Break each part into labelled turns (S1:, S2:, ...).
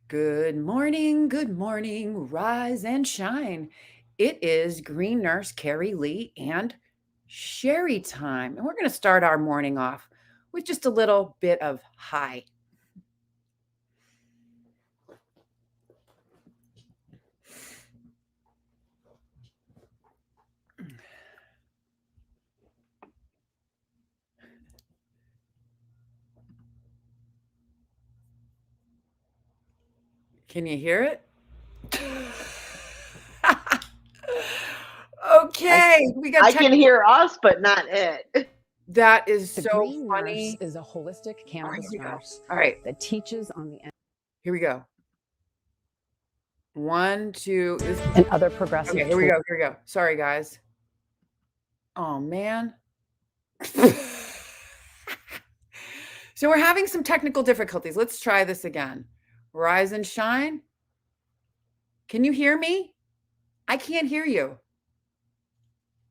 S1: Good morning, rise and shine. It is Green Nurse Carey Lee and Sherry time. And we're going to start our morning off with just a little bit of hi. Can you hear it? Okay, we got
S2: I can hear us, but not it.
S1: That is
S3: The
S1: so
S3: Green
S1: funny.
S3: Nurse is a holistic cannabis nurse
S1: All right,
S3: that teaches on the
S1: here we go. 1, 2.
S3: and other progressive
S1: Okay, here we go. Sorry, guys. Oh, man. So we're having some technical difficulties. Let's try this again. Rise and shine. Can you hear me? I can't hear you.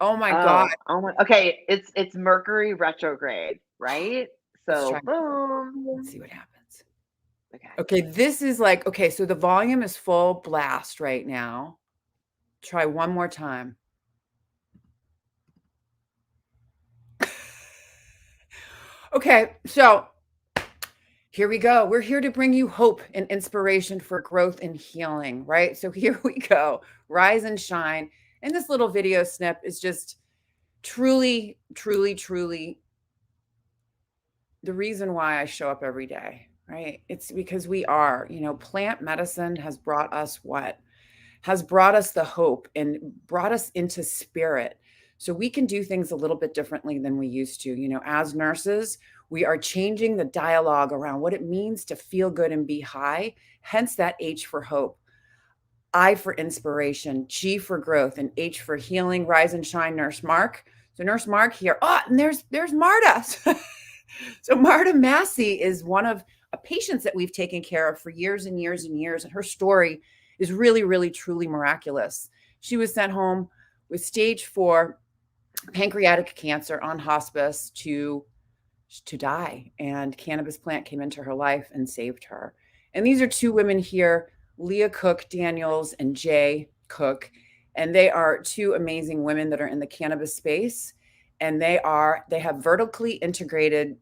S1: Oh my God.
S2: Oh my. Okay, it's Mercury retrograde, right?
S1: Let's
S2: So
S1: try.
S2: boom.
S1: Let's see what happens.
S2: Okay.
S1: Okay, this is like, okay, so the volume is full blast right now. Try one more time. Okay, so here we go. We're here to bring you hope and inspiration for growth and healing, right? So here we go. Rise and shine. And this little video snip is just truly the reason why I show up every day, right? It's because we are, plant medicine has brought us what? Has brought us the hope and brought us into spirit. So we can do things a little bit differently than we used to. As nurses, we are changing the dialogue around what it means to feel good and be high, hence that H for hope. I for inspiration, G for growth, and H for healing. Rise and shine, Nurse Mark. So Nurse Mark here. Oh, and there's Marta. So Marta Massey is one of patients that we've taken care of for years and years and years, and her story is really, truly miraculous. She was sent home with stage 4 pancreatic cancer on hospice to die, and cannabis plant came into her life and saved her. And these are two women here, Leah Cook Daniels and Jay Cook, and they are two amazing women that are in the cannabis space, and they have vertically integrated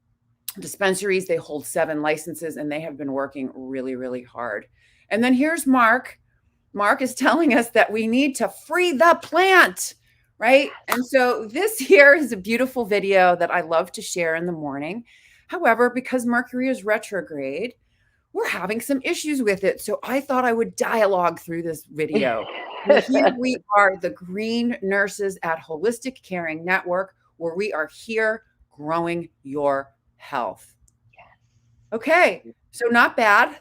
S1: dispensaries. They hold 7 licenses, and they have been working really hard. And then here's Mark. Mark is telling us that we need to free the plant, right? And so this here is a beautiful video that I love to share in the morning. However, because Mercury is retrograde, we're having some issues with it. So I thought I would dialogue through this video. Here we are, the Green Nurses at Holistic Caring Network, where we are here growing your health. Okay, so not bad.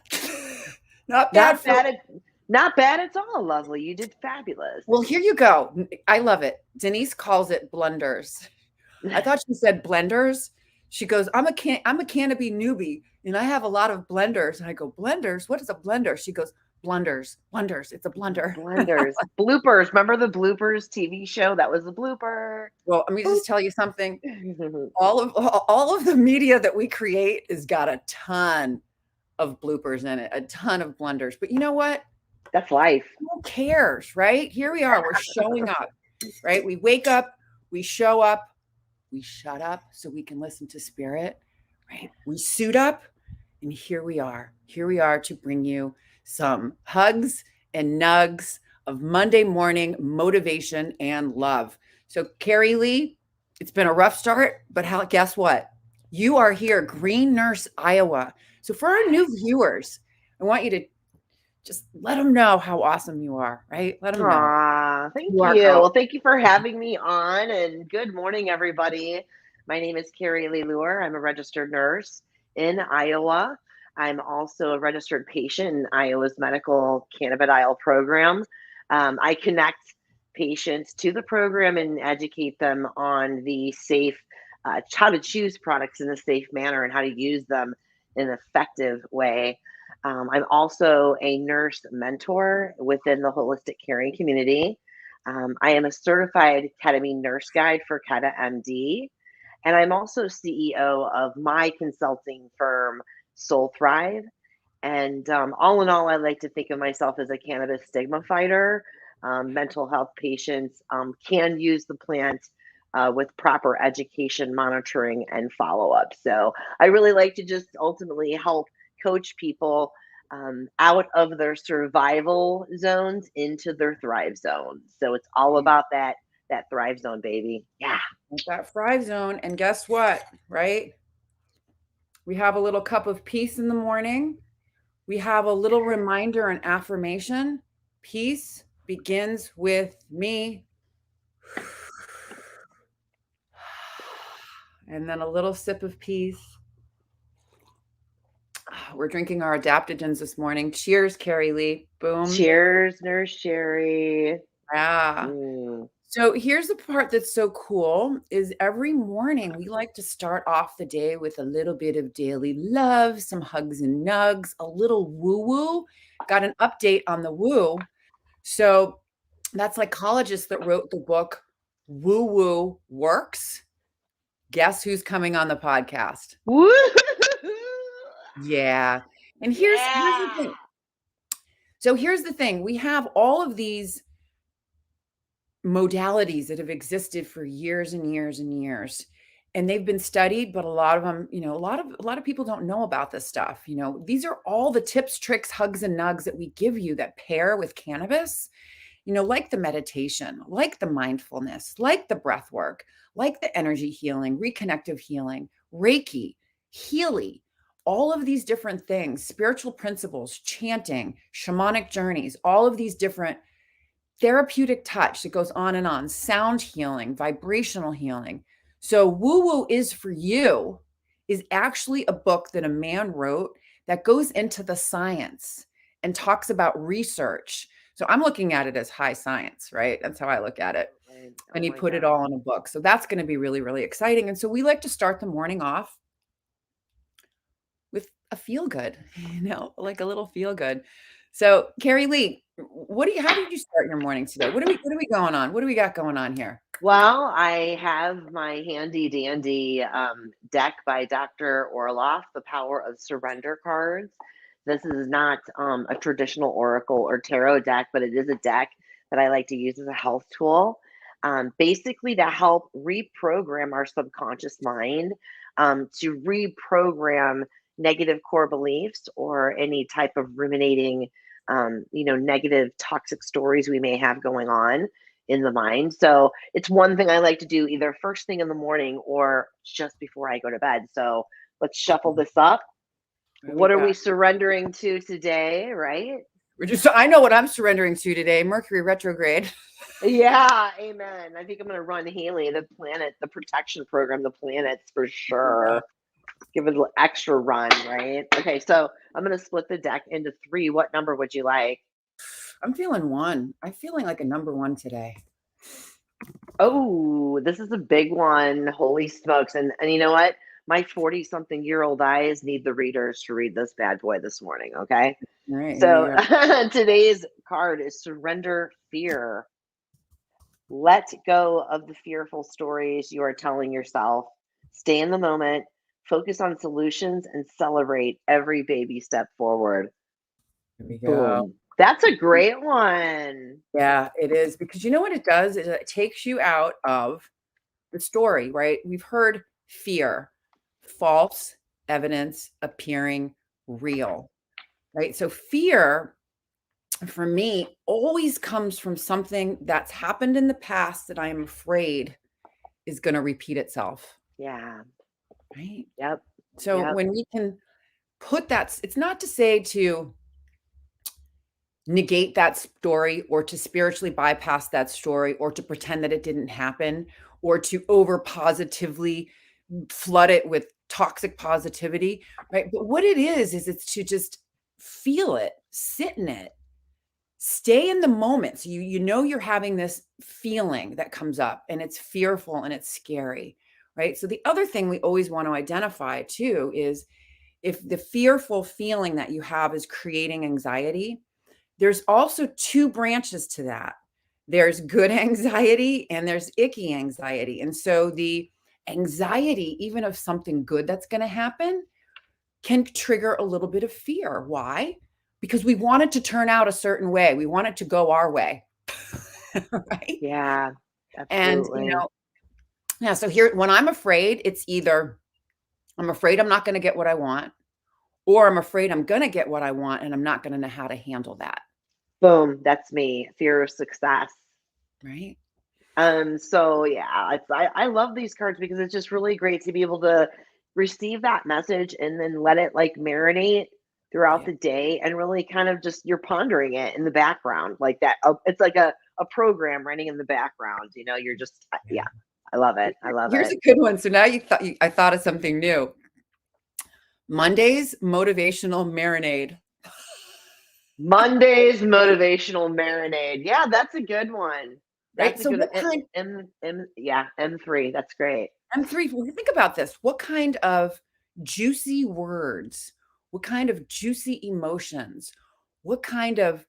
S1: Not bad.
S2: Not bad at all, lovely. You did fabulous.
S1: Well, here you go. I love it. Denise calls it blunders. I thought she said blenders. She goes, I'm a cannabis newbie, and I have a lot of blenders. And I go, blenders? What is a blender? She goes, blunders. It's a blunder.
S2: Blenders. Bloopers. Remember the Bloopers TV show? That was a blooper.
S1: Well, let me just tell you something. All of the media that we create has got a ton of bloopers in it, a ton of blunders. But you know what?
S2: That's life.
S1: Who cares, right? Here we are. We're showing up, right? We wake up, we show up, we shut up so we can listen to spirit, right? We suit up, and here we are. Here we are to bring you some hugs and nugs of Monday morning motivation and love. So, Carey Lee, it's been a rough start, but guess what? You are here, Green Nurse, Iowa. So, for our new viewers, I want you to just let them know how awesome you are, right? Let them know.
S2: Thank you. Well, thank you for having me on, and good morning, everybody. My name is Carey Lee Lure. I'm a registered nurse in Iowa. I'm also a registered patient in Iowa's medical cannabidiol program. I connect patients to the program and educate them on the safe, how to choose products in a safe manner and how to use them in an effective way. I'm also a nurse mentor within the holistic caring community. I am a certified ketamine nurse guide for Keta MD, and I'm also CEO of my consulting firm, Soul Thrive. And all in all, I like to think of myself as a cannabis stigma fighter. Mental health patients can use the plant with proper education, monitoring, and follow up. So I really like to just ultimately help coach people out of their survival zones into their thrive zones. So it's all about that thrive zone, baby. Yeah.
S1: That thrive zone. And guess what? Right? We have a little cup of peace in the morning. We have a little reminder and affirmation. Peace begins with me. And then a little sip of peace. We're drinking our adaptogens this morning. Cheers, Carey Lee. Boom.
S2: Cheers, Nurse Sherri.
S1: Yeah.
S2: Mm.
S1: So here's the part that's so cool is every morning we like to start off the day with a little bit of daily love, some hugs and nugs, a little woo-woo. Got an update on the woo. So that psychologist that wrote the book Woo-Woo Works. Guess who's coming on the podcast?
S2: Woo!
S1: Yeah. And here's the thing. So here's the thing. We have all of these modalities that have existed for years and years and years. And they've been studied, but a lot of them, a lot of people don't know about this stuff. These are all the tips, tricks, hugs, and nugs that we give you that pair with cannabis, like the meditation, like the mindfulness, like the breath work, like the energy healing, reconnective healing, Reiki, Healy, all of these different things, spiritual principles, chanting, shamanic journeys, all of these different therapeutic touch that goes on and on, sound healing, vibrational healing. So Woo Woo is for You is actually a book that a man wrote that goes into the science and talks about research. So I'm looking at it as high science, right? That's how I look at it. And he put it all in a book. So that's going to be really, really exciting. And so we like to start the morning off with a feel good, like a little feel good. So Carey Lee, how did you start your morning today? What are we going on? What do we got going on here?
S2: Well, I have my handy dandy deck by Dr. Orloff, The Power of Surrender cards. This is not a traditional oracle or tarot deck, but it is a deck that I like to use as a health tool, basically to help reprogram our subconscious mind, to reprogram negative core beliefs or any type of ruminating, negative toxic stories we may have going on in the mind. So it's one thing I like to do either first thing in the morning or just before I go to bed. So let's shuffle this up. What are we surrendering to today, right?
S1: I know what I'm surrendering to today. Mercury retrograde.
S2: Yeah, amen. I think I'm going to run Haley, the planet, the protection program, the planets for sure. Give it an extra run, right? Okay, so I'm going to split the deck into 3. What number would you like?
S1: I'm feeling 1. I'm feeling like a number 1 today.
S2: Oh, this is a big one. Holy smokes. And you know what? My 40-something-year-old eyes need the readers to read this bad boy this morning, okay?
S1: All right.
S2: So today's card is Surrender Fear. Let go of the fearful stories you are telling yourself. Stay in the moment, focus on solutions, and celebrate every baby step forward.
S1: Here we go.
S2: Boom. That's a great one.
S1: Yeah, it is. Because you know what it does is it takes you out of the story, right? We've heard fear, false evidence appearing real, right? So fear, for me, always comes from something that's happened in the past that I am afraid is going to repeat itself.
S2: Yeah.
S1: Right?
S2: Yep.
S1: So when we can put that, it's not to say to negate that story or to spiritually bypass that story or to pretend that it didn't happen or to over positively flood it with toxic positivity, right? But what it is it's to just feel it, sit in it, stay in the moment. So you're having this feeling that comes up and it's fearful and it's scary, right? So the other thing we always want to identify too is if the fearful feeling that you have is creating anxiety, there's also 2 branches to that. There's good anxiety and there's icky anxiety. And so the anxiety, even of something good that's going to happen, can trigger a little bit of fear. Why? Because we want it to turn out a certain way. We want it to go our way. Right?
S2: Yeah,
S1: And,
S2: absolutely.
S1: yeah, so here, when I'm afraid, it's either I'm afraid I'm not going to get what I want, or I'm afraid I'm going to get what I want and I'm not going to know how to handle that.
S2: Boom, that's me. Fear of success.
S1: Right?
S2: So yeah, I love these cards because it's just really great to be able to receive that message and then let it like marinate throughout
S1: Yeah.
S2: the day and really kind of just you're pondering it in the background like that. It's like a program running in the background, you're just yeah,
S1: Yeah.
S2: I love it. I love
S1: Here's
S2: it.
S1: a good one. So now I thought of something new. Monday's motivational marinade.
S2: Monday's motivational marinade. Yeah, that's a good one.
S1: Right?
S2: That's a
S1: So
S2: good
S1: what kind
S2: yeah, M3. That's great.
S1: M3, when you think about this, what kind of juicy words, what kind of juicy emotions, what kind of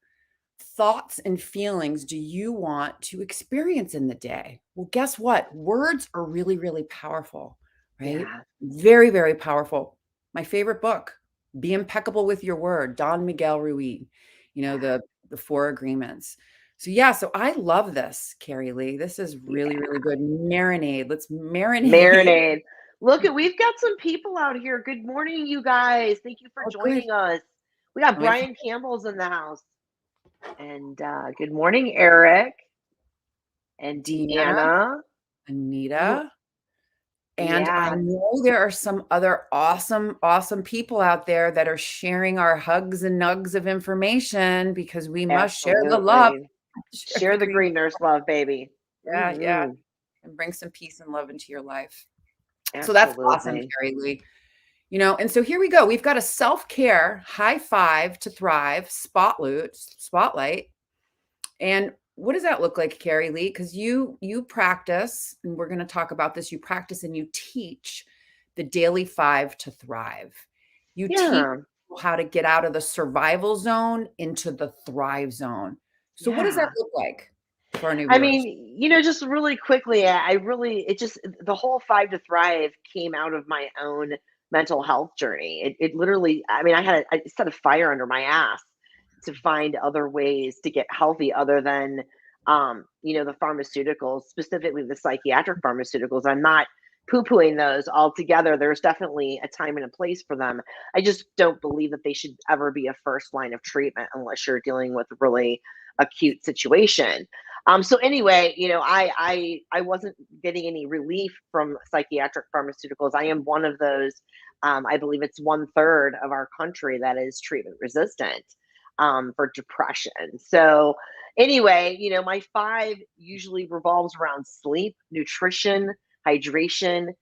S1: thoughts and feelings do you want to experience in the day? Well, guess what? Words are really, really powerful, right?
S2: Yeah.
S1: Very, very powerful. My favorite book, Be Impeccable with Your Word, Don Miguel Ruiz, the Four Agreements. So yeah, so I love this, Carrie Lee. This is really,
S2: Yeah.
S1: really good. Marinade. Let's marinade.
S2: Marinade. Look at we've got some people out here. Good morning, you guys. Thank you for
S1: Oh, good.
S2: joining us. We got
S1: Wait,
S2: Brian Campbell's in the house. And good morning, Eric and
S1: Dina,
S2: Deanna.
S1: Anita. And I
S2: Yeah,
S1: know there are some other awesome, awesome people out there that are sharing our hugs and nugs of information because we must share the love,
S2: absolutely.
S1: share the
S2: Share the
S1: green.
S2: green nurse love, baby.
S1: Yeah,
S2: Hmm.
S1: and bring some peace and love into your life. So that's awesome,
S2: Absolutely.
S1: Carrie Lee. And so here we go. We've got a self-care high five to thrive spotlight. And what does that look like, Carrie Lee? Because you practice, and we're going to talk about this. You practice and you teach the daily 5 to thrive. You teach
S2: Yeah.
S1: people how to get out of the survival zone into the thrive zone. So what does that
S2: Yeah.
S1: look like for our new
S2: I
S1: viewers?
S2: mean, just really quickly, I really, it just, the whole Five to Thrive came out of my own mental health journey. It literally, I mean, I set a fire under my ass to find other ways to get healthy other than, the pharmaceuticals, specifically the psychiatric pharmaceuticals. I'm not poo pooing those altogether. There's definitely a time and a place for them. I just don't believe that they should ever be a first line of treatment unless you're dealing with a really acute situation. So anyway, I wasn't getting any relief from psychiatric pharmaceuticals. I am one of those. I believe it's 1/3 of our country that is treatment resistant for depression. So anyway, my five usually revolves around sleep, nutrition, hydration,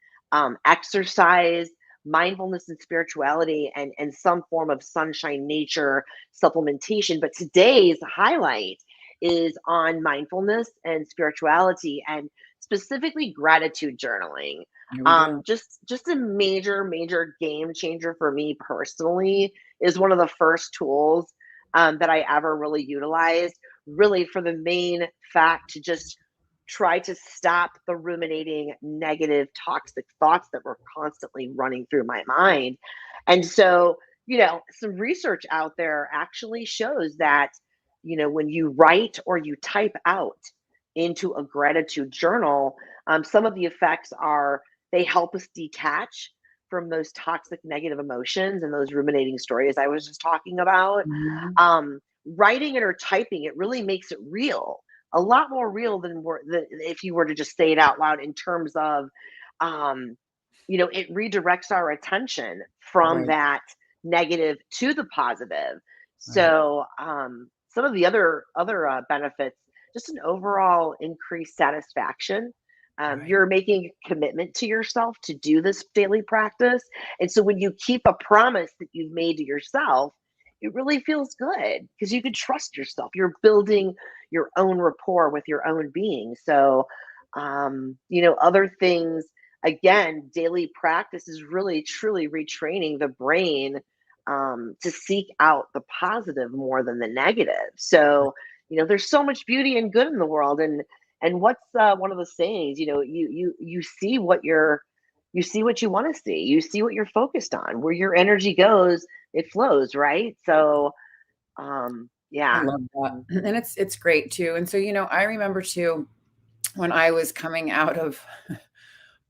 S2: exercise, mindfulness and spirituality, and some form of sunshine nature supplementation. But today's highlight is on mindfulness and spirituality and specifically gratitude journaling.
S1: Here we go.
S2: Just a major game changer for me personally is one of the first tools that I ever really utilized, really for the main fact to just try to stop the ruminating negative toxic thoughts that were constantly running through my mind. And so, some research out there actually shows that when you write or you type out into a gratitude journal, some of the effects are they help us detach from those toxic negative emotions and those ruminating stories I was just talking about.
S1: Mhm.
S2: Writing it or typing it really makes it real, a lot more real than if you were to just say it out loud in terms of, um, it redirects our attention from
S1: Right,
S2: that negative to the positive.
S1: right,
S2: So some of the other benefits, just an overall increased satisfaction.
S1: right.
S2: You're making a commitment to yourself to do this daily practice, and so when you keep a promise that you've made to yourself, it really feels good because you can trust yourself. You're building your own rapport with your own being. So, other things, again, daily practice is really truly retraining the brain to seek out the positive more than the negative. So, there's so much beauty and good in the world. And what's one of the sayings? You see what you're you see what you want to see. You see what you're focused on. Where your energy goes, it flows, right? So,
S1: I
S2: yeah.
S1: love that. And it's great too. And so, I remember too when I was coming out of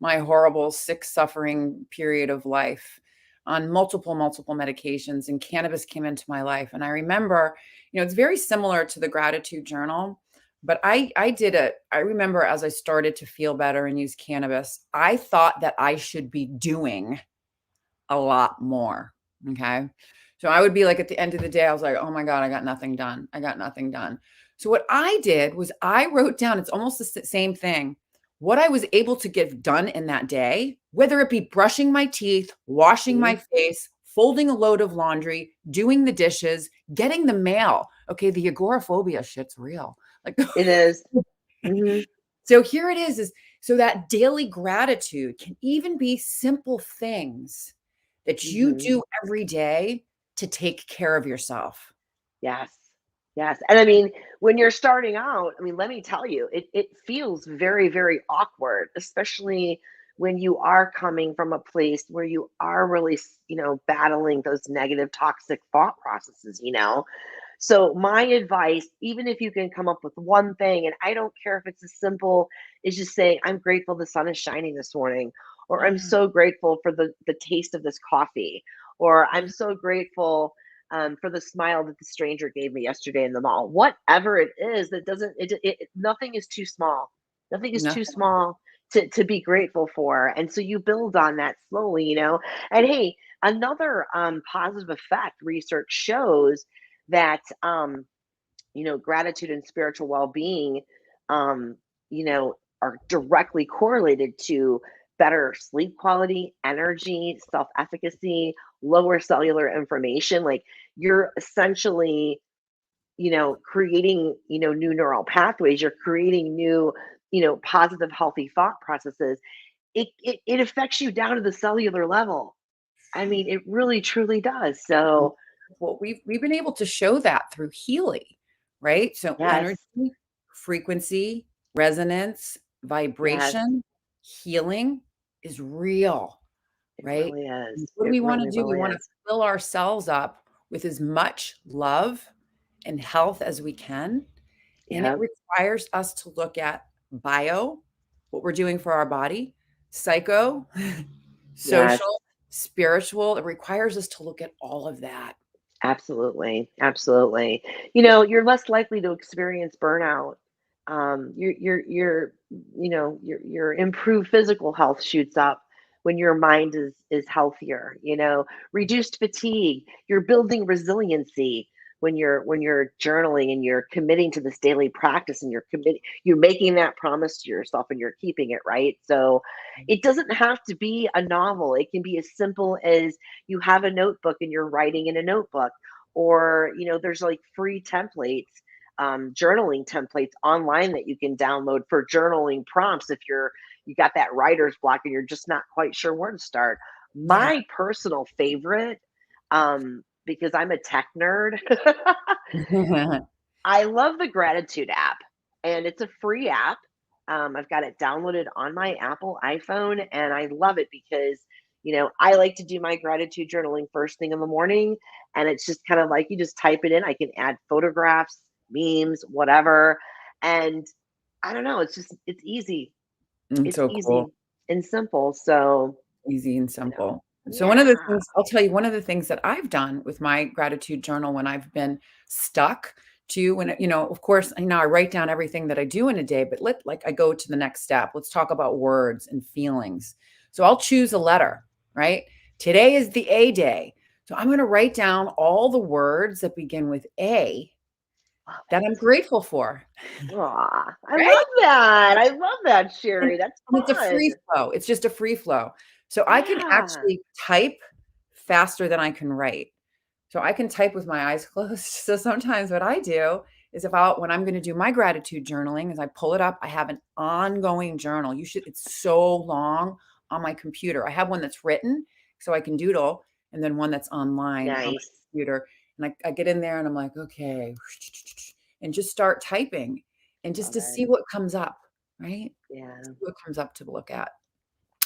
S1: my horrible, sick, suffering period of life on multiple medications, and cannabis came into my life. And I remember, it's very similar to the gratitude journal, but I did it. I remember as I started to feel better and use cannabis, I thought that I should be doing a lot more. Okay. So I would be like at the end of the day, I was like, oh my God, I got nothing done. I got nothing done. So what I did was I wrote down, it's almost the same thing, what I was able to get done in that day, whether it be brushing my teeth, washing my
S2: Mhm.
S1: face, folding a load of laundry, doing the dishes, getting the mail. Okay. The agoraphobia shit's real. Like,
S2: It is. Hmm.
S1: so here it is so that daily gratitude can even be simple things that you
S2: Hmm.
S1: do every day to take care of yourself.
S2: Yes. Yes. And I mean, when you're starting out, I mean, let me tell you, it feels very, very awkward, especially when you are coming from a place where you are really, battling those negative, toxic thought processes. So, my advice, even if you can come up with one thing, and I don't care if it's as simple as just saying, I'm grateful the sun is shining this morning, or I'm
S1: Mhm,
S2: so grateful for the taste of this coffee, or I'm so grateful for the smile that the stranger gave me yesterday in the mall. Whatever it is, that doesn't, nothing is too small. Nothing is too
S1: nothing.
S2: small to be grateful for. And so you build on that slowly. And hey, another positive effect research shows that gratitude and spiritual well-being um, are directly correlated to better sleep quality, energy, self-efficacy, lower cellular inflammation. Like you're essentially, creating, new neural pathways, you're creating new, positive, healthy thought processes. It affects you down to the cellular level. I mean, it really truly does. So
S1: Well, we've been able to show that through healing, right? So
S2: yes,
S1: energy, frequency, resonance,
S2: yes,
S1: vibration, healing is real,
S2: it
S1: right?
S2: really is.
S1: And what do
S2: It
S1: we want to
S2: really,
S1: do? We
S2: really
S1: want to
S2: is.
S1: fill ourselves up with as much love and health as we can. And it
S2: Yep.
S1: requires us to look at bio, what we're doing for our body, psycho,
S2: Yes.
S1: social, spiritual. It requires us to look at all of that.
S2: Absolutely, absolutely. You're less likely to experience burnout. Your improved physical health shoots up when your mind is healthier. Reduced fatigue. You're building resiliency when you're journaling and you're committing to this daily practice and you're making that promise to yourself and you're keeping it, right. So it doesn't have to be a novel. It can be as simple as you have a notebook and you're writing in a notebook, or there's like free templates, journaling templates online that you can download for journaling prompts if you got that writer's block and you're just not quite sure where to start.
S1: Yeah.
S2: My personal favorite, because I'm a tech nerd, I love the gratitude app, and it's a free app. I've got it downloaded on my Apple iPhone, and I love it because, I like to do my gratitude journaling first thing in the morning. And it's just kind of like you just type it in. I can add photographs, memes, whatever. And I don't know, it's easy.
S1: It's
S2: It's
S1: so cool.
S2: easy and simple. So,
S1: Easy and simple. So one of the
S2: yeah.
S1: things I'll tell you, one of the things that I've done with my gratitude journal when I've been stuck to when, of course, I write down everything that I do in a day, but I go to the next step. Let's talk about words and feelings. So I'll choose a letter, right? Today is the A day. So I'm going to write down all the words that begin with A
S2: Love
S1: that I'm
S2: it.
S1: grateful for,
S2: Aw, I
S1: right?
S2: love that. I love that,
S1: And
S2: Sherry. That's
S1: and it's a
S2: fun.
S1: free flow. It's just a free flow. So I can
S2: Yeah.
S1: actually type faster than I can write. So I can type with my eyes closed. So sometimes what I do is when I'm going to do my gratitude journaling is I pull it up. I have an ongoing journal. It's so long on my computer. I have one that's written so I can doodle, and then one that's online on my
S2: Nice.
S1: computer. And I get in there and I'm like, okay, and just start typing and just
S2: Love
S1: to
S2: it.
S1: see what comes up, right?
S2: Yeah.
S1: See what comes up to look at.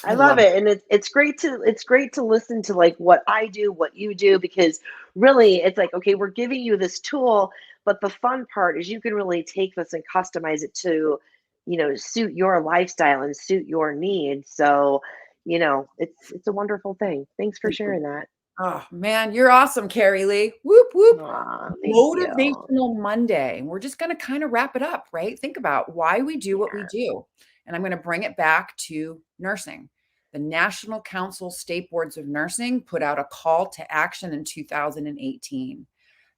S2: I love it. And it's great to listen to like what I do, what you do, because really it's like, okay, we're giving you this tool, but the fun part is you can really take this and customize it to, suit your lifestyle and suit your needs. So, it's a wonderful thing. Thanks for sharing that.
S1: Oh man, you're awesome, Carey Lee. Whoop whoop.
S2: Aw, thank you.
S1: Motivational Monday. And we're just going to kind of wrap it up, right? Think about why we do what we
S2: Yeah.
S1: do. And I'm going to bring it back to nursing. The National Council State Boards of Nursing put out a call to action in 2018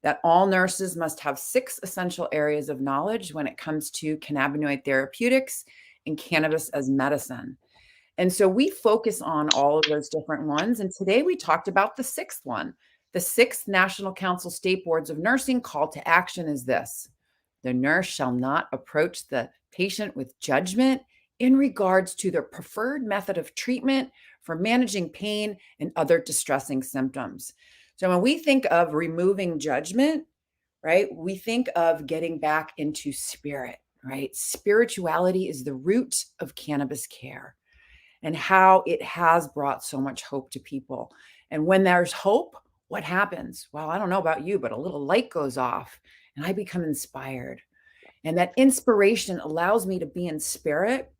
S1: that all nurses must have 6 essential areas of knowledge when it comes to cannabinoid therapeutics and cannabis as medicine. And so we focus on all of those different ones. And today we talked about the 6th one. The 6th National Council State Boards of Nursing call to action is this: the nurse shall not approach the patient with judgment in regards to their preferred method of treatment for managing pain and other distressing symptoms. So when we think of removing judgment, right, we think of getting back into spirit, right? Spirituality is the root of cannabis care and how it has brought so much hope to people. And when there's hope, what happens? Well, I don't know about you, but a little light goes off and I become inspired. And that inspiration allows me to be in spirit.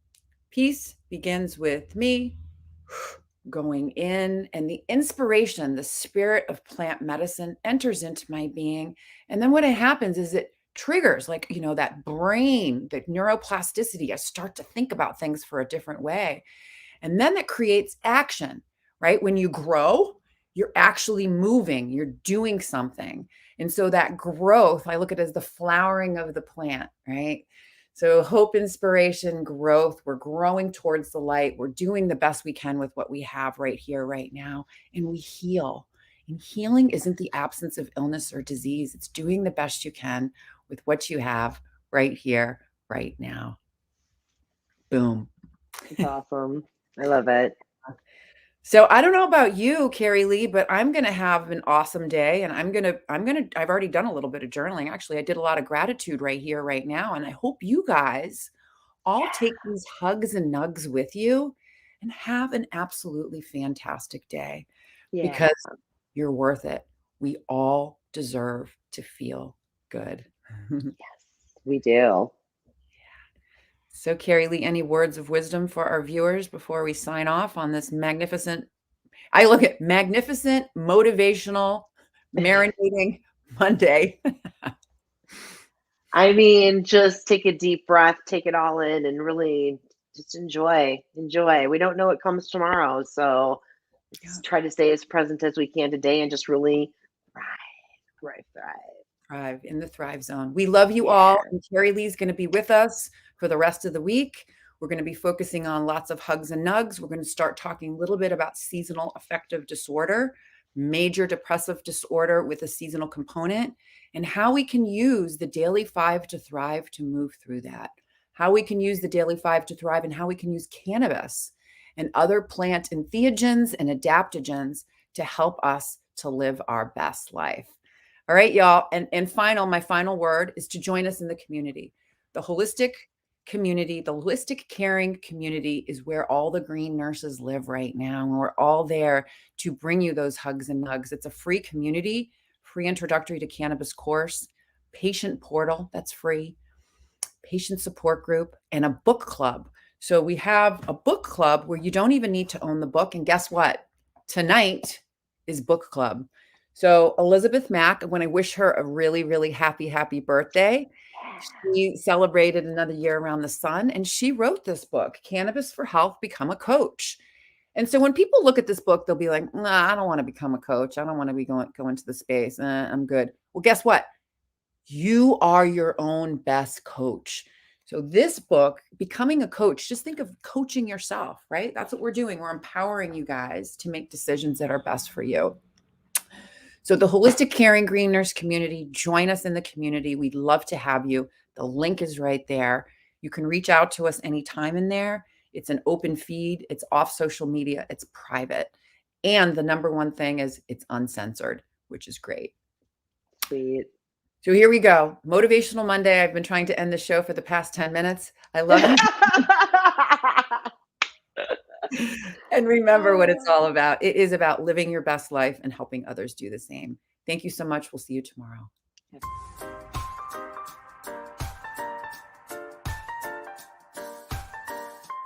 S1: Peace begins with me going in, and the inspiration, the spirit of plant medicine enters into my being. And then what happens is it triggers like, that brain, the neuroplasticity. I start to think about things for a different way. And then that creates action, right? When you grow, you're actually moving, you're doing something. And so that growth, I look at it as the flowering of the plant, right? So hope, inspiration, growth, we're growing towards the light. We're doing the best we can with what we have right here, right now. And we heal. And healing isn't the absence of illness or disease. It's doing the best you can with what you have right here, right now. Boom.
S2: It's awesome. I love it.
S1: So I don't know about you, Carey Lee, but I'm going to have an awesome day. And I've already done a little bit of journaling. Actually, I did a lot of gratitude right here, right now. And I hope you guys all take these hugs and nugs with you and have an absolutely fantastic day
S2: Yeah.
S1: because you're worth it. We all deserve to feel good.
S2: Yes, we do.
S1: So, Carey Lee, any words of wisdom for our viewers before we sign off on this magnificent, motivational, marinating Monday?
S2: I mean, just take a deep breath, take it all in, and really just enjoy. Enjoy. We don't know what comes tomorrow. So let's try to stay as present as we can today and just really thrive.
S1: Thrive in the Thrive Zone. We love you all. And Carey Lee's going to be with us for the rest of the week. We're going to be focusing on lots of hugs and nugs. We're going to start talking a little bit about seasonal affective disorder, major depressive disorder with a seasonal component, and how we can use the Daily 5 to thrive to move through that. How we can use the Daily 5 to thrive and how we can use cannabis and other plant entheogens and adaptogens to help us to live our best life. All right, y'all. And my final word is to join us in the community. The holistic community, the holistic caring community is where all the green nurses live right now. And we're all there to bring you those hugs and nugs. It's a free community, free introductory to cannabis course, patient portal that's free, patient support group, and a book club. So we have a book club where you don't even need to own the book. And guess what? Tonight is book club. So Elizabeth Mack, when I wish her a really, really happy birthday, she celebrated another year around the sun, and she wrote this book, Cannabis for Health, Become a Coach. And so when people look at this book, they'll be like, nah, I don't want to become a coach. I don't want to be go into the space. I'm good. Well, guess what? You are your own best coach. So this book, Becoming a Coach, just think of coaching yourself, right? That's what we're doing. We're empowering you guys to make decisions that are best for you. So the Holistic Caring Green Nurse community, join us in the community. We'd love to have you. The link is right there. You can reach out to us anytime in there. It's an open feed. It's off social media. It's private. And the number one thing is it's uncensored, which is great.
S2: Sweet.
S1: So here we go. Motivational Monday. I've been trying to end the show for the past 10 minutes. I love you. And remember what it's all about. It is about living your best life and helping others do the same. Thank you so much. We'll see you tomorrow.